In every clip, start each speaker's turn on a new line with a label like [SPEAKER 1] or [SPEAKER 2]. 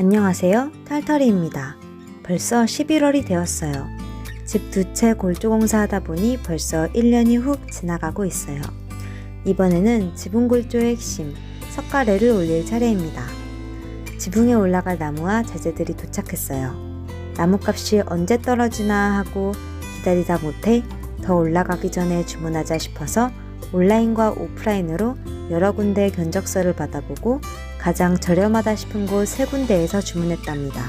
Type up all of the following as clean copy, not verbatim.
[SPEAKER 1] 안녕하세요. 털털이입니다. 벌써 11월이 되었어요. 집 두 채 골조 공사하다 보니 벌써 1년이 훅 지나가고 있어요. 이번에는 지붕 골조의 핵심, 석가래를 올릴 차례입니다. 지붕에 올라갈 나무와 자재들이 도착했어요. 나무값이 언제 떨어지나 하고 기다리다 못해 더 올라가기 전에 주문하자 싶어서 온라인과 오프라인으로 여러 군데 견적서를 받아보고 가장 저렴하다 싶은 곳 3군데에서 주문했답니다.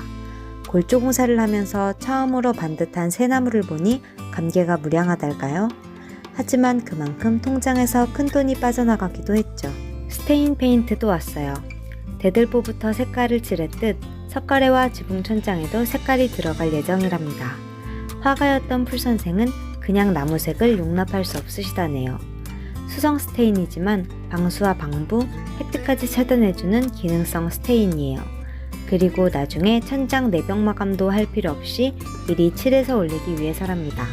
[SPEAKER 1] 골조 공사를 하면서 처음으로 반듯한 새나무를 보니 감개가 무량하달까요? 하지만 그만큼 통장에서 큰돈이 빠져나가기도 했죠. 스테인 페인트도 왔어요. 대들보부터 색깔을 칠했듯 석가래와 지붕 천장에도 색깔이 들어갈 예정이랍니다. 화가였던 풀선생은 그냥 나무색을 용납할 수 없으시다네요. 수성 스테인이지만 방수와 방부, 햇빛까지 차단해주는 기능성 스테인이에요. 그리고 나중에 천장 내벽 마감도 할 필요 없이 미리 칠해서 올리기 위해서랍니다.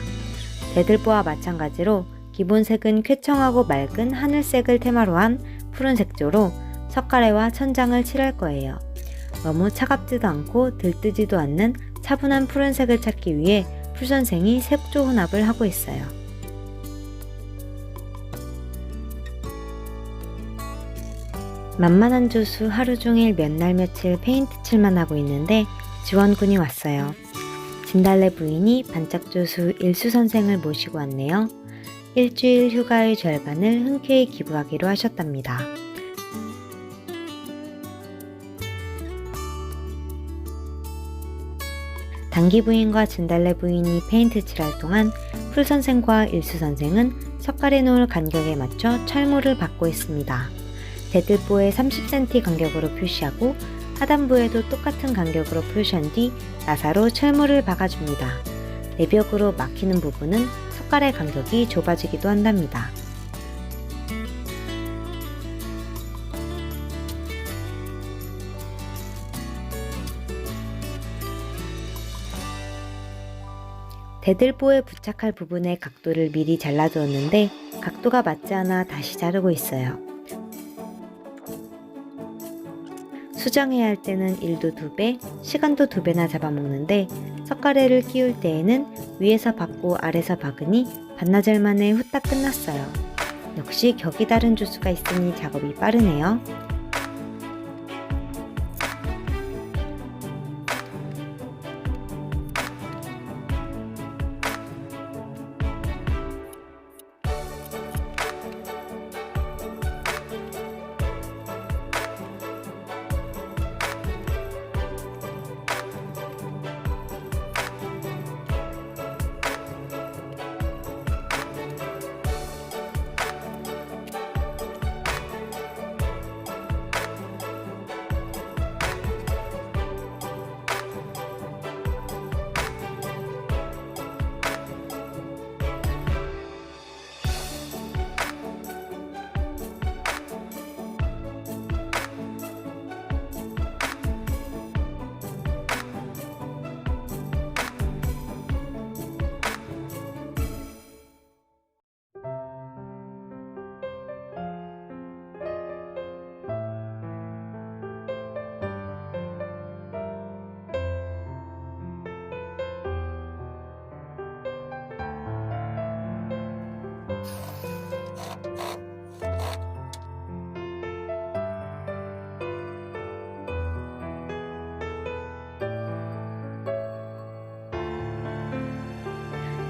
[SPEAKER 1] 대들보와 마찬가지로 기본색은 쾌청하고 맑은 하늘색을 테마로 한 푸른 색조로 석가래와 천장을 칠할 거예요. 너무 차갑지도 않고 들뜨지도 않는 차분한 푸른색을 찾기 위해 풀선생이 색조 혼합을 하고 있어요. 만만한 조수 하루 종일 몇 날 며칠 페인트 칠만 하고 있는데 지원군이 왔어요. 진달래 부인이 반짝 조수 일수 선생을 모시고 왔네요. 일주일 휴가의 절반을 흔쾌히 기부하기로 하셨답니다. 단기 부인과 진달래 부인이 페인트 칠할 동안 풀 선생과 일수 선생은 석가래 놓을 간격에 맞춰 철물을 받고 있습니다. 대들보에 30cm 간격으로 표시하고 하단부에도 똑같은 간격으로 표시한 뒤 나사로 철물을 박아줍니다. 내벽으로 막히는 부분은 석가래 간격이 좁아지기도 한답니다. 대들보에 부착할 부분의 각도를 미리 잘라두었는데 각도가 맞지 않아 다시 자르고 있어요. 수정해야 할 때는 일도 2배, 시간도 2배나 잡아먹는데 석가래를 끼울 때에는 위에서 박고 아래서 박으니 반나절 만에 후딱 끝났어요. 역시 격이 다른 조수가 있으니 작업이 빠르네요.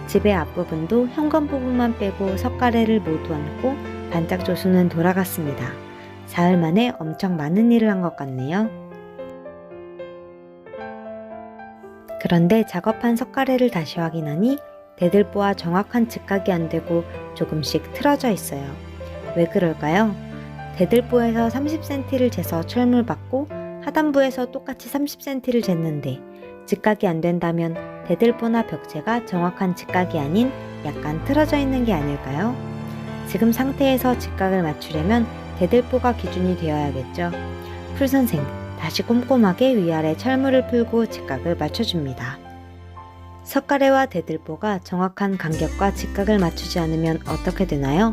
[SPEAKER 1] 집의 앞부분도 현관 부분만 빼고 석가래를 모두 얹고 반짝 조수는 돌아갔습니다. 사흘 만에 엄청 많은 일을 한 것 같네요. 그런데 작업한 석가래를 다시 확인하니 대들보와 정확한 직각이 안되고 조금씩 틀어져 있어요. 왜 그럴까요? 대들보에서 30cm를 재서 철물 받고 하단부에서 똑같이 30cm를 쟀는데 직각이 안된다면 대들보나 벽체가 정확한 직각이 아닌 약간 틀어져 있는 게 아닐까요? 지금 상태에서 직각을 맞추려면 대들보가 기준이 되어야겠죠. 풀선생, 다시 꼼꼼하게 위아래 철물을 풀고 직각을 맞춰줍니다. 석가래와 대들보가 정확한 간격과 직각을 맞추지 않으면 어떻게 되나요?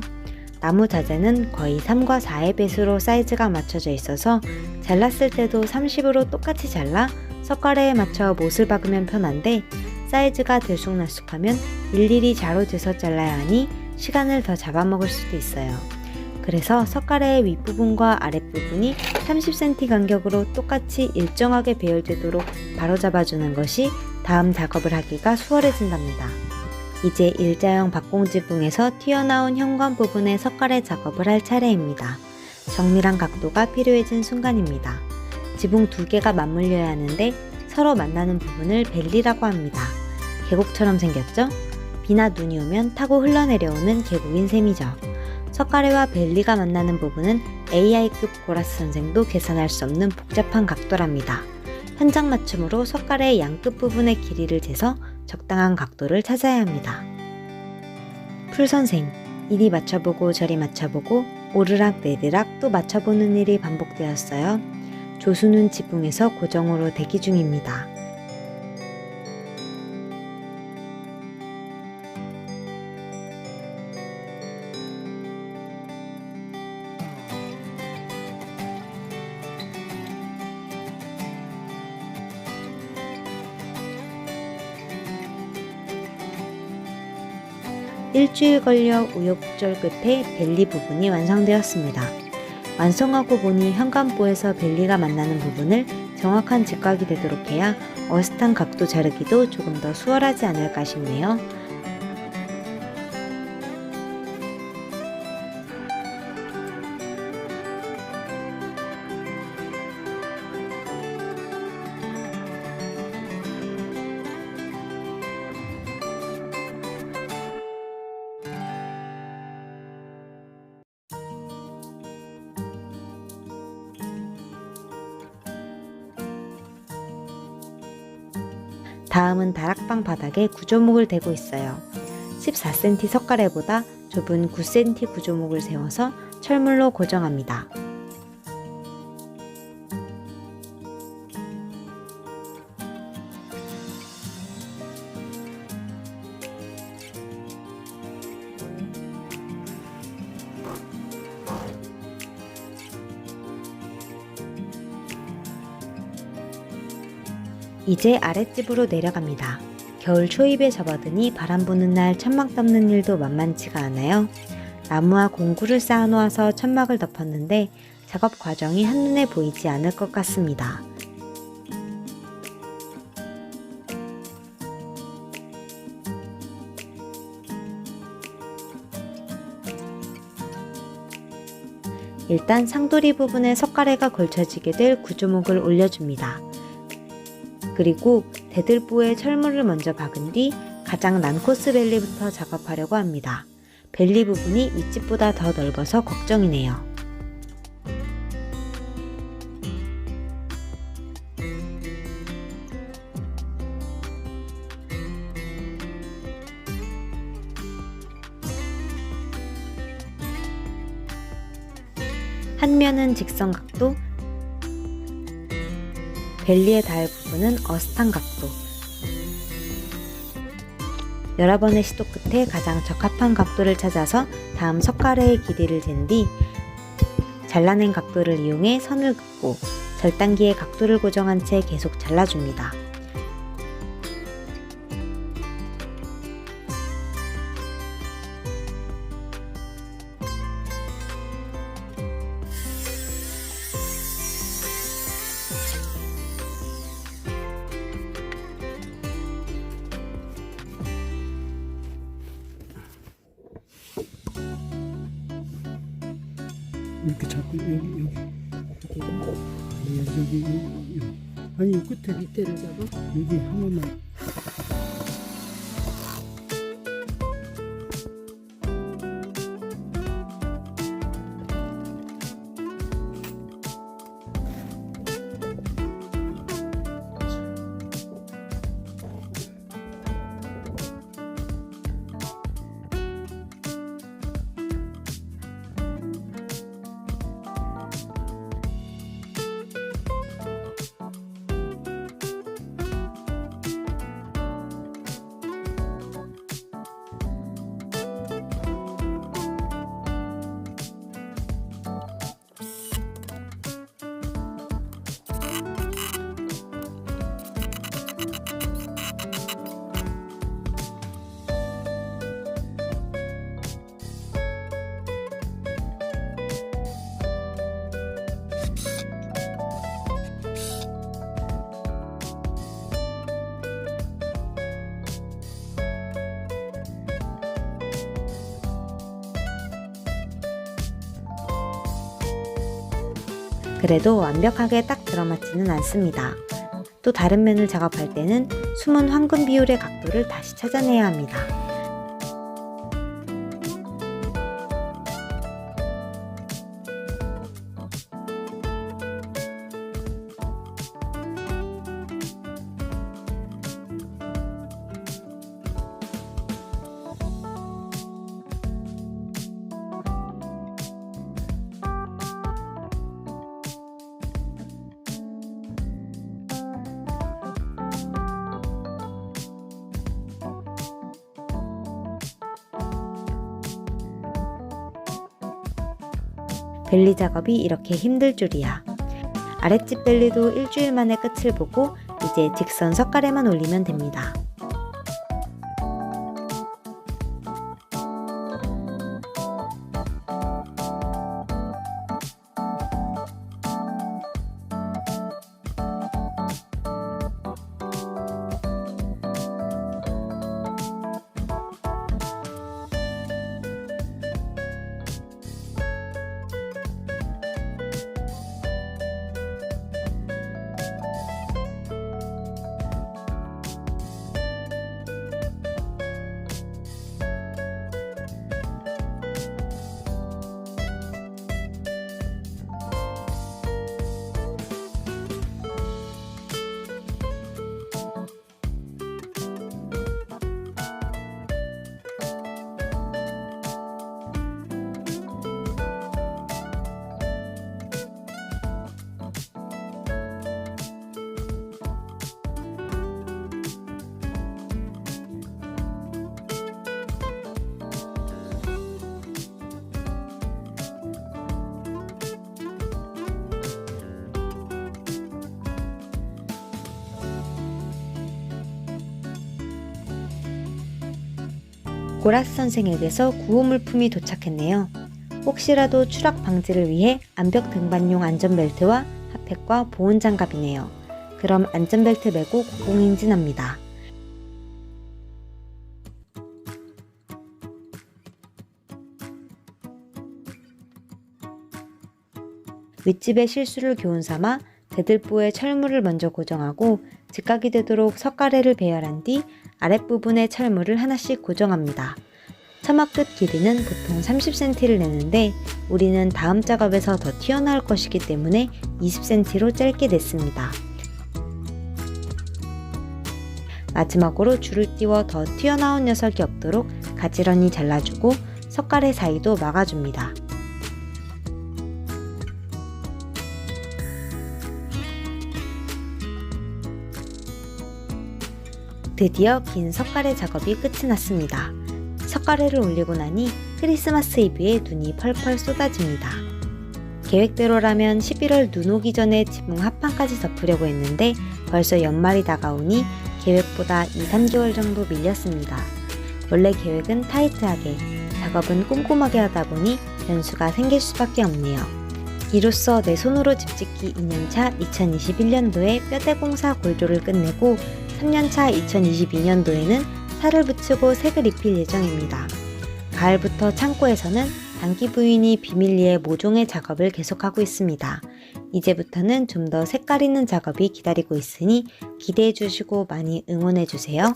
[SPEAKER 1] 나무 자재는 거의 3과 4의 배수로 사이즈가 맞춰져 있어서 잘랐을 때도 30으로 똑같이 잘라 석가래에 맞춰 못을 박으면 편한데, 사이즈가 들쑥날쑥하면 일일이 자로 재서 잘라야 하니 시간을 더 잡아먹을 수도 있어요. 그래서 석가래의 윗부분과 아랫부분이 30cm 간격으로 똑같이 일정하게 배열되도록 바로잡아주는 것이 다음 작업을 하기가 수월해진답니다. 이제 일자형 박공지붕에서 튀어나온 현관 부분의 석가래 작업을 할 차례입니다. 정밀한 각도가 필요해진 순간입니다. 지붕 두 개가 맞물려야 하는데 서로 만나는 부분을 벨리라고 합니다. 계곡처럼 생겼죠? 비나 눈이 오면 타고 흘러내려오는 계곡인 셈이죠. 석가래와 벨리가 만나는 부분은 AI급 고라스 선생도 계산할 수 없는 복잡한 각도랍니다. 현장 맞춤으로 석가래의 양끝 부분의 길이를 재서 적당한 각도를 찾아야 합니다. 풀선생, 이리 맞춰보고 저리 맞춰보고 오르락 내리락 또 맞춰보는 일이 반복되었어요. 조수는 지붕에서 고정으로 대기 중입니다. 일주일 걸려 우여곡절 끝에 벨리 부분이 완성되었습니다. 완성하고 보니 현관부에서 벨리가 만나는 부분을 정확한 직각이 되도록 해야 어슷한 각도 자르기도 조금 더 수월하지 않을까 싶네요. 다음은 다락방 바닥에 구조목을 대고 있어요. 14cm 석가래보다 좁은 9cm 구조목을 세워서 철물로 고정합니다. 이제 아랫집으로 내려갑니다. 겨울 초입에 접어드니 바람 부는 날 천막 덮는 일도 만만치가 않아요. 나무와 공구를 쌓아 놓아서 천막을 덮었는데 작업 과정이 한눈에 보이지 않을 것 같습니다. 일단 상도리 부분에 석가래가 걸쳐지게 될 구조목을 올려줍니다. 그리고 대들보에 철물을 먼저 박은 뒤 가장 난 코스 벨리부터 작업하려고 합니다. 벨리 부분이 윗집보다 더 넓어서 걱정이네요. 한 면은 직선각도, 벨리에 닿을 부분은 어슷한 각도. 여러 번의 시도 끝에 가장 적합한 각도를 찾아서 다음 석가래의 길이를 잰 뒤 잘라낸 각도를 이용해 선을 긋고 절단기에 각도를 고정한 채 계속 잘라줍니다.
[SPEAKER 2] 이렇게 잡고 여기 아니 이 끝에
[SPEAKER 3] 밑에를 잡아?
[SPEAKER 2] 여기 한 번만.
[SPEAKER 1] 그래도 완벽하게 딱 들어맞지는 않습니다. 또 다른 면을 작업할 때는 숨은 황금 비율의 각도를 다시 찾아내야 합니다. 벨리 작업이 이렇게 힘들 줄이야. 아랫집 벨리도 일주일 만에 끝을 보고 이제 직선 석가래만 올리면 됩니다. 고라스 선생에게서 구호 물품이 도착했네요. 혹시라도 추락 방지를 위해 암벽 등반용 안전벨트와 핫팩과 보온 장갑이네요. 그럼 안전벨트 매고 고공행진합니다. 윗집의 실수를 교훈삼아 대들보에 철물을 먼저 고정하고 직각이 되도록 석가래를 배열한 뒤 아랫부분에 철물을 하나씩 고정합니다. 처막 끝 길이는 보통 30cm를 내는데 우리는 다음 작업에서 더 튀어나올 것이기 때문에 20cm로 짧게 냈습니다. 마지막으로 줄을 띄워 더 튀어나온 녀석이 없도록 가지런히 잘라주고 석가래 사이도 막아줍니다. 드디어 긴 석가래 작업이 끝이 났습니다. 석가래를 올리고 나니 크리스마스 이브에 눈이 펄펄 쏟아집니다. 계획대로라면 11월 눈 오기 전에 지붕 합판까지 덮으려고 했는데 벌써 연말이 다가오니 계획보다 2-3개월 정도 밀렸습니다. 원래 계획은 타이트하게, 작업은 꼼꼼하게 하다 보니 변수가 생길 수밖에 없네요. 이로써 내 손으로 집짓기 2년차 2021년도에 뼈대공사 골조를 끝내고 3년차 2022년도에는 살을 붙이고 색을 입힐 예정입니다. 가을부터 창고에서는 단기 부인이 비밀리에 모종의 작업을 계속하고 있습니다. 이제부터는 좀 더 색깔 있는 작업이 기다리고 있으니 기대해 주시고 많이 응원해 주세요.